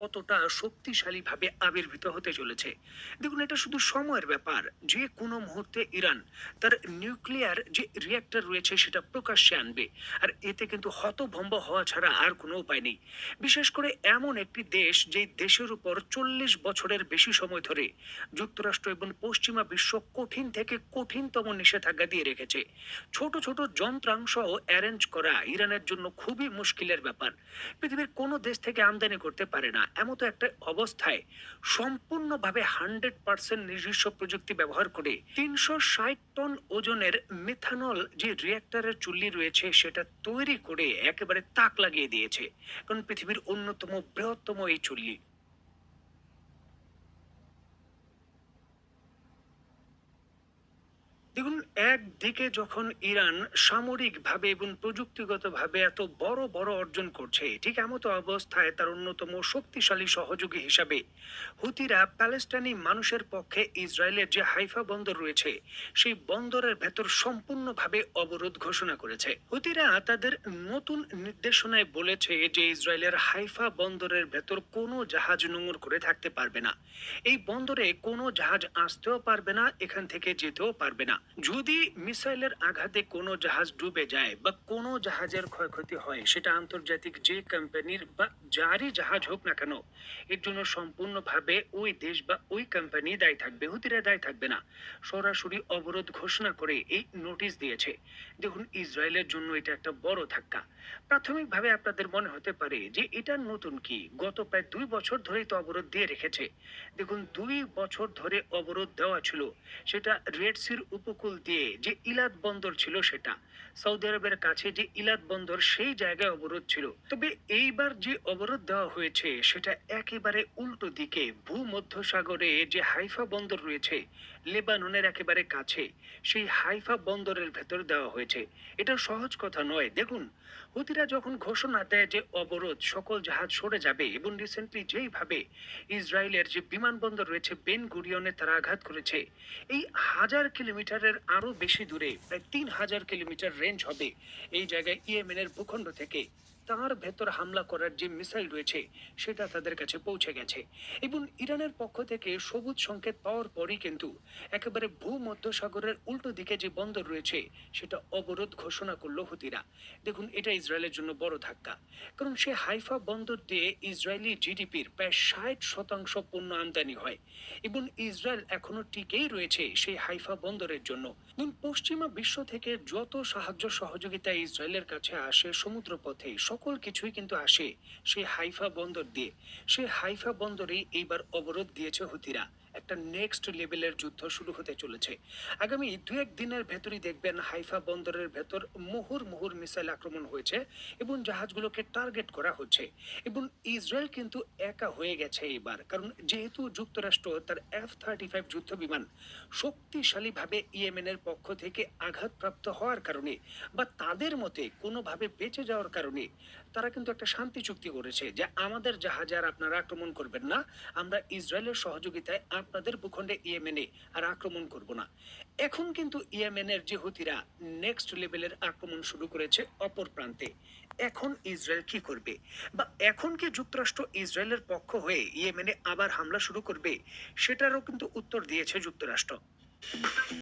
কতটা শক্তিশালীভাবে আবির্ভূত হতে চলেছে। দেখুন, এটা শুধু সময়ের ব্যাপার। যে কোনো মুহূর্তে ইরান তার নিউক্লিয়ার যে রিঅ্যাক্টর রয়েছে সেটা প্রকাশ্যে আনবে। আর এতে কিন্তু হতভম্ব হওয়া ছাড়া আর কোনো উপায় নেই। বিশেষ করে এমন একটি দেশ যেই দেশের উপর 40 বছরের বেশি সময় ধরে যুক্তরাষ্ট্র এবং পশ্চিমা বিশ্ব কঠিন থেকে কঠিনতম নিষেধাজ্ঞা দিয়ে রেখেছে। ছোট ছোট যন্ত্রাংশ অ্যারেঞ্জ করা ইরানের জন্য খুবই মুশকিলের ব্যাপার। পৃথিবীর কোনো দেশ থেকে আমদানি করতে পারে না এমতো একটা অবস্থায় সম্পূর্ণভাবে 100% নিজস্ব প্রযুক্তি ব্যবহার করে 360 টন ওজনের মিথানল যে রিয়েক্টরের চুল্লি রয়েছে সেটা তৈরি করে একেবারে তাক লাগিয়ে দিয়েছে। কারণ পৃথিবীর অন্যতম বৃহত্তম এই চুল্লি। দেখুন, একদিকে যখন ইরান সামরিকভাবে এবং প্রযুক্তিগতভাবে এত বড় বড় অর্জন করছে, ঠিক এমতো অবস্থায় তার অন্যতম শক্তিশালী সহযোগী হিসাবে হুতিরা প্যালেস্টাইনি মানুষের পক্ষে ইসরায়েলের যে হাইফা বন্দর রয়েছে সেই বন্দরের ভেতর সম্পূর্ণভাবে অবরোধ ঘোষণা করেছে। হুতিরা তাদের নতুন নির্দেশনায় বলেছে যে ইসরায়েলের হাইফা বন্দরের ভেতর কোনো জাহাজ নোঙর করে থাকতে পারবে না। এই বন্দরে কোনো জাহাজ আসতেও পারবে না, এখান থেকে যেতেও পারবে না। যদি মিসাইলের আঘাতে কোনো জাহাজ ডুবে যায় বা কোনো জাহাজের ক্ষয়ক্ষতি হয়, সেটা আন্তর্জাতিক যে কোম্পানির বা যারই জাহাজ হোক না কেন, এর জন্য সম্পূর্ণভাবে ওই দেশ বা ওই কোম্পানি দায়ী থাকবে, হুতিরা দায়ী থাকবে না। সরাসরি অবরোধ ঘোষণা করে এই নোটিশ দিয়েছে। দেখুন, ইসরায়েলের জন্য এটা একটা বড় ধাক্কা। প্রাথমিকভাবে আপনাদের মনে হতে পারে যে এটা নতুন কি, গত প্রায় 2 বছর ধরেই তো অবরোধ দিয়ে রেখেছে। দেখুন, 2 বছর ধরে অবরোধ দেওয়া ছিল। সেটা রেড সির উপকূল দিয়ে যে ইলাদ বন্দর ছিল সেটা, সৌদি আরবের কাছে যে ইলাদ বন্দর সেই জায়গায় অবরোধ ছিল। তবে এইবার যে অবরোধ দেওয়া হয়েছে সেটা একেবারে উল্টো দিকে, ভূমধ্যসাগরে যে হাইফা বন্দর রয়েছে লেবাননের একেবারে কাছে, সেই হাইফা বন্দরের ভেতর দেওয়া হয়েছে। এটা সহজ কথা নয়। দেখুন, হুতিরা যখন ঘোষণা দেয় যে অবরোধ, সকল জাহাজ সরে যাবে, এবং রিসেন্টলি যেইভাবে ইসরায়েলের যে বিমানবন্দর রয়েছে বেন গুরিয়নে তারা আঘাত করেছে, এই 1000 কিলোমিটারের আরো বেশি দূরে, প্রায় 3000 কিলোমিটার রেঞ্জ হবে এই জায়গায় ইয়েমেনের ভূখণ্ড থেকে, তার ভেতর হামলা করার যে মিসাইল রয়েছে সেটা তাদের কাছে পৌঁছে গেছে। এবং ইরানের পক্ষ থেকে সবুজ সংকেত পাওয়ার পরই কিন্তু একেবারে ভূমধ্যসাগরের উল্টো দিকে যে বন্দর রয়েছে সেটা অবরোধ ঘোষণা করলো হুতিরা। দেখুন, এটা ইসরায়েলের জন্য বড় ধাক্কা। কারণ সে হাইফা বন্দর দিয়ে ইসরায়েলি জিডিপির প্রায় 60% পণ্য আমদানি হয়। এবং ইসরায়েল এখনো টিকেই রয়েছে সেই হাইফা বন্দরের জন্য। এবং পশ্চিমা বিশ্ব থেকে যত সাহায্য সহযোগিতা ইসরায়েলের কাছে আসে সমুদ্র পথে, সকল কিছুই কিন্তু আসে সেই হাইফা বন্দর দিয়ে। সেই হাইফা বন্দরেই এইবার অবরোধ দিয়েছে হুতিরা। একটা নেক্সট লেভেলের যুদ্ধ শুরু হতে চলেছে। আগামী 2-1 দিনের ভেতরই দেখবেন হাইফা বন্দরের ভেতর মুহুর মুহুর মিসাইল আক্রমণ হয়েছে এবং জাহাজগুলোকে টার্গেট করা হচ্ছে। এবং ইসরায়েল কিন্তু একা হয়ে গেছে এবার, কারণ যেহেতু যুক্তরাষ্ট্র তার F-35 যুদ্ধ বিমান শক্তিশালীভাবে ইয়েমেনের পক্ষ থেকে আঘাতপ্রাপ্ত হওয়ার কারণে বা তাদের মতে কোনোভাবে বেঁচে যাওয়ার কারণে তারা কিন্তু একটা শান্তি চুক্তি করেছে যে আমাদের জাহাজে আর আপনারা আক্রমণ করবেন না, আমরা ইসরায়েলের সহযোগিতায় আপনাদের ভূখণ্ডে ইয়েমেনে আর আক্রমণ করব না। এখন কিন্তু ইয়েমেনের যে হুতিরা নেক্সট লেভেলের আক্রমণ শুরু করেছে অপর প্রান্তে। এখন ইসরায়েল কি করবে, বা এখন কি যুক্তরাষ্ট্র ইসরায়েলের পক্ষ হয়ে ইয়েমেনে আবার হামলা শুরু করবে, সেটারও কিন্তু উত্তর দিয়েছে যুক্তরাষ্ট্র।